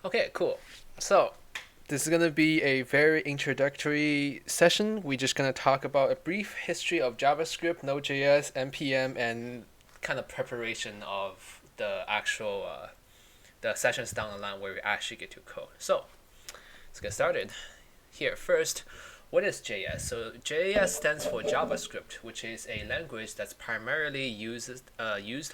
Okay, cool. So, this is going to be a very introductory session. We're just going to talk about a brief history of JavaScript, Node.js, NPM, and kind of preparation of the actual the sessions down the line where we actually get to code. So, let's get started. Here, first, what is JS? So JS stands for JavaScript, which is a language that's primarily used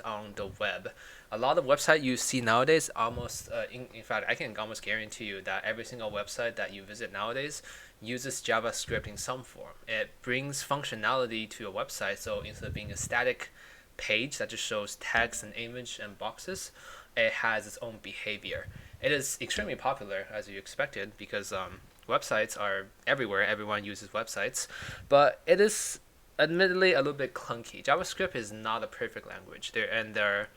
on the web. A lot of websites you see nowadays, almost in fact, I can almost guarantee you that every single website that you visit nowadays uses JavaScript in some form. It brings functionality to a website, so instead of being a static page that just shows text and image and boxes, it has its own behavior. It is extremely popular, as you expected, because websites are everywhere. Everyone uses websites, but it is admittedly a little bit clunky. JavaScript is not a perfect language. There are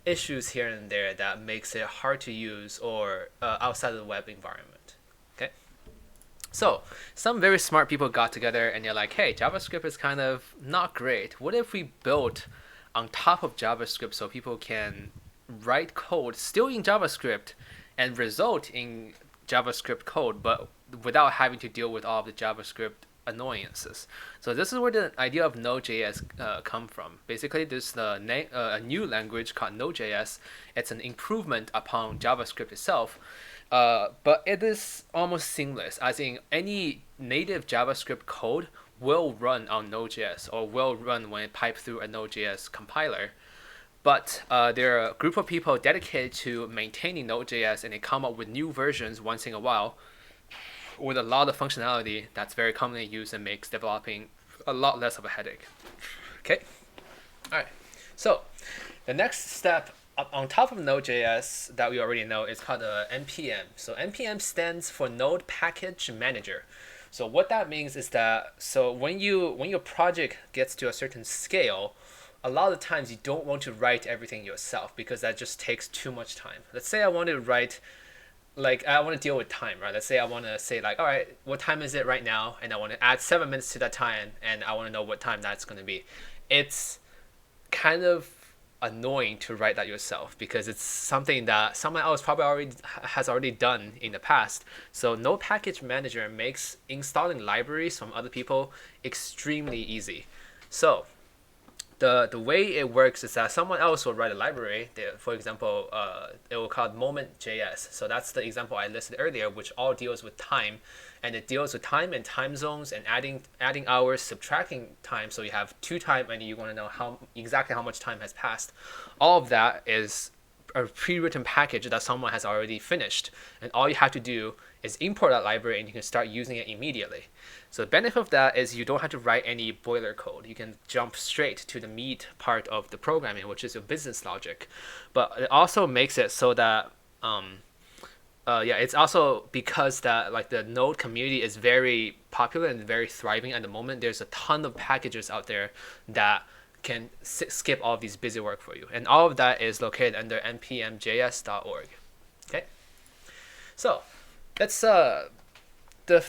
issues here and there that makes it hard to use or outside of the web environment. Okay, so some very smart people got together and they're like, hey, JavaScript is kind of not great. What if we built on top of JavaScript so people can write code still in JavaScript and result in JavaScript code, but without having to deal with all of the JavaScript annoyances. So this is where the idea of Node.js come from. Basically, there's a new language called Node.js. It's an improvement upon JavaScript itself, but it is almost seamless, as in any native JavaScript code will run on Node.js or will run when it pipes through a Node.js compiler. But there are a group of people dedicated to maintaining Node.js, and they come up with new versions once in a while with a lot of functionality that's very commonly used and makes developing a lot less of a headache. Okay, all right. So the next step up on top of Node.js that we already know is called NPM. So NPM stands for Node Package Manager. So what that means is that when your project gets to a certain scale, a lot of times you don't want to write everything yourself because that just takes too much time. Let's say I want to write, like I want to deal with time, right? Let's say I want to say like, all right, what time is it right now? And I want to add 7 minutes to that time, and I want to know what time that's going to be. It's kind of annoying to write that yourself because it's something that someone else probably has already done in the past. So Node Package Manager makes installing libraries from other people extremely easy. So the way it works is that someone else will write a library. For example, it will call Moment.js. So that's the example I listed earlier, which all deals with time, and it deals with time and time zones and adding hours, subtracting time. So you have two time, and you want to know exactly how much time has passed. All of that is a pre-written package that someone has already finished, and all you have to do is import that library and you can start using it immediately. So the benefit of that is you don't have to write any boiler code. You can jump straight to the meat part of the programming, which is your business logic. But it also makes it so that it's also because that like the Node community is very popular and very thriving at the moment. There's a ton of packages out there that can skip all of these busy work for you, and all of that is located under npmjs.org. Okay, so that's the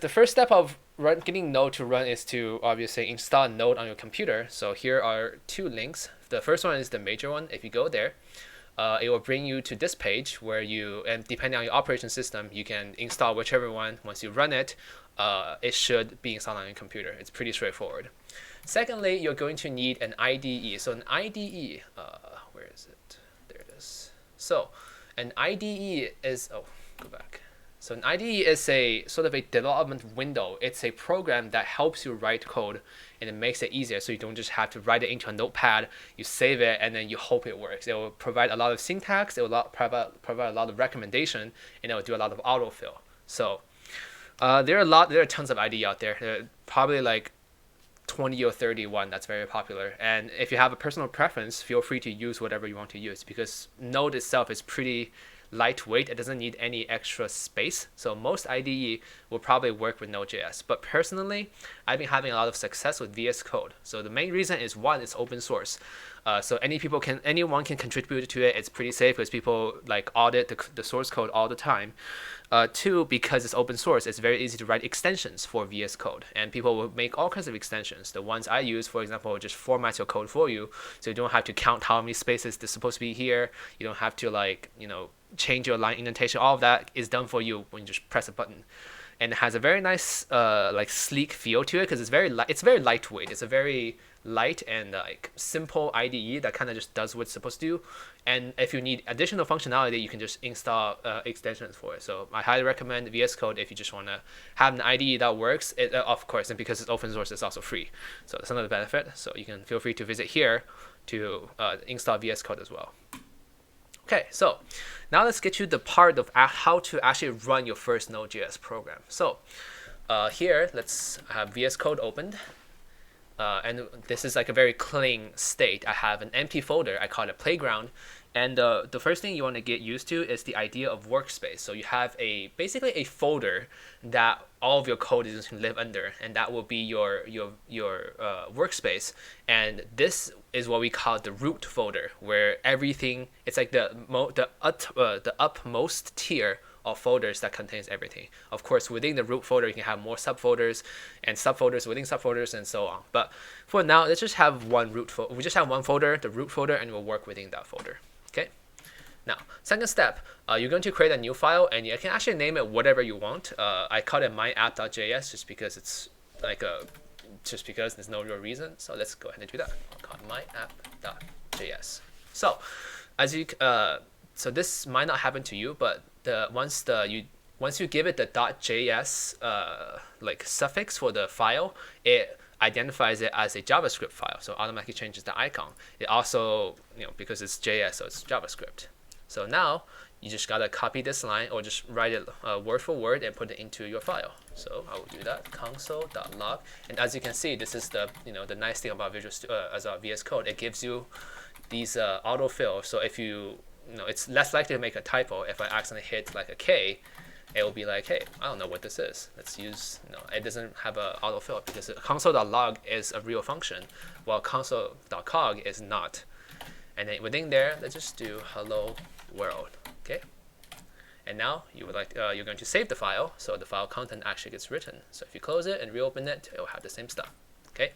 first step of getting Node to run is to obviously install Node on your computer. So here are two links. The first one is the major one. If you go there, it will bring you to this page where and depending on your operation system, you can install whichever one. Once you run it, it should be installed on your computer. It's pretty straightforward. Secondly, you're going to need an IDE. So an IDE, where is it? There it is. So an IDE is, go back. So an IDE is a sort of a development window. It's a program that helps you write code, and it makes it easier so you don't just have to write it into a notepad, you save it, and then you hope it works. It will provide a lot of syntax, it will provide a lot of recommendation, and it will do a lot of autofill. So there are tons of IDE out there. There are probably like 20 or 31 that's very popular, and if you have a personal preference, feel free to use whatever you want to use because Node itself is pretty lightweight. It doesn't need any extra space, so most IDE will probably work with Node.js. But personally, I've been having a lot of success with VS Code. So the main reason is one, it's open source. So anyone can contribute to it. It's pretty safe because people like audit the source code all the time. Two, because it's open source, it's very easy to write extensions for VS Code, and people will make all kinds of extensions. The ones I use, for example, will just format your code for you, so you don't have to count how many spaces there's supposed to be here. You don't have to change your line indentation. All of that is done for you when you just press a button. And it has a very nice sleek feel to it because it's very lightweight. It's a very light and simple IDE that kind of just does what it's supposed to do. And if you need additional functionality, you can just install extensions for it. So I highly recommend VS Code if you just want to have an IDE that works. Of course, and because it's open source, it's also free. So that's another benefit. So you can feel free to visit here to install VS Code as well. Okay, so now let's get to the part of how to actually run your first Node.js program. So here, let's have VS Code opened. And this is like a very clean state. I have an empty folder. I call it Playground. And the first thing you want to get used to is the idea of workspace. So you have basically a folder that all of your code is going to live under, and that will be your workspace. And this is what we call the root folder, where everything, it's like the upmost tier of folders that contains everything. Of course, within the root folder, you can have more subfolders and subfolders within subfolders and so on. But for now, let's just have one root folder. We just have one folder, the root folder, and we'll work within that folder. Okay. Now, second step, you're going to create a new file, and you can actually name it whatever you want. I call it myapp.js just because it's just because there's no real reason. So let's go ahead and do that. I'll call it myapp.js. So so this might not happen to you, but once you give it the .js suffix for the file, it identifies it as a JavaScript file, so automatically changes the icon. It also, because it's JS, so it's JavaScript. So now you just gotta copy this line or just write it word for word and put it into your file. So I will do that, console.log. And as you can see, this is the the nice thing about VS Code. It gives you these autofill. So if it's less likely to make a typo. If I accidentally hit like a K, it will be like, hey, I don't know what this is. Let's use, it doesn't have an autofill because console.log is a real function, while console.cog is not. And then within there, let's just do hello world, okay? And now you're going to save the file, so the file content actually gets written. So if you close it and reopen it, it will have the same stuff, okay?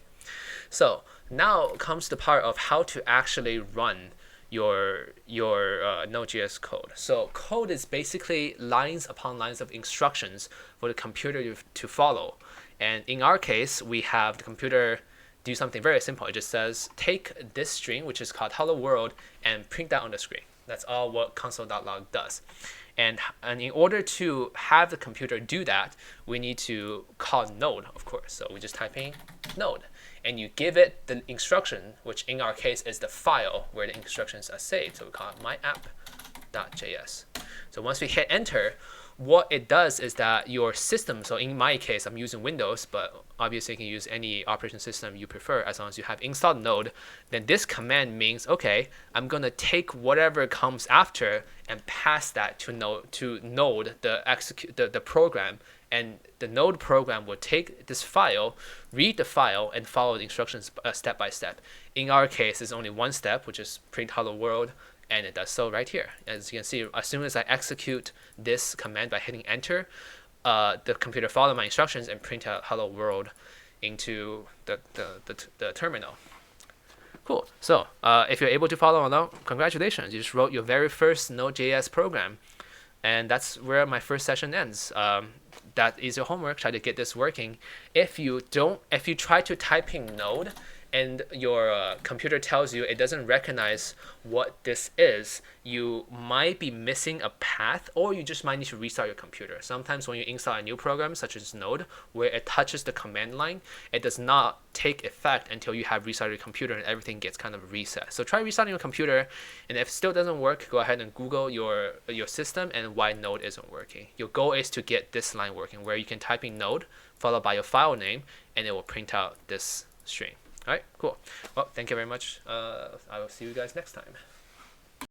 So now comes the part of how to actually run your Node.js code. So code is basically lines upon lines of instructions for the computer to follow. And in our case, we have the computer do something very simple. It just says, take this string, which is called hello world, and print that on the screen. That's all what console.log does. And in order to have the computer do that, we need to call node, of course. So we just type in node. And you give it the instruction, which in our case is the file where the instructions are saved. So we call it myapp.js. So once we hit enter, what it does is that your system, so in my case, I'm using Windows, but obviously you can use any operating system you prefer as long as you have installed Node, then this command means, okay, I'm going to take whatever comes after and pass that to Node, the program, and the Node program will take this file, read the file, and follow the instructions step by step. In our case, it's only one step, which is print hello world, and it does so right here. As you can see, as soon as I execute this command by hitting enter, the computer follows my instructions and print out hello world into the terminal. Cool. So if you're able to follow along, congratulations. You just wrote your very first Node.js program. And that's where my first session ends. That is your homework. Try to get this working. If you try to type in Node and your computer tells you it doesn't recognize what this is, you might be missing a path, or you just might need to restart your computer. Sometimes when you install a new program, such as Node, where it touches the command line, it does not take effect until you have restarted your computer and everything gets kind of reset. So try restarting your computer, and if it still doesn't work, go ahead and Google your system and why Node isn't working. Your goal is to get this line working, where you can type in Node, followed by your file name, and it will print out this string. All right, cool. Well, thank you very much. I will see you guys next time.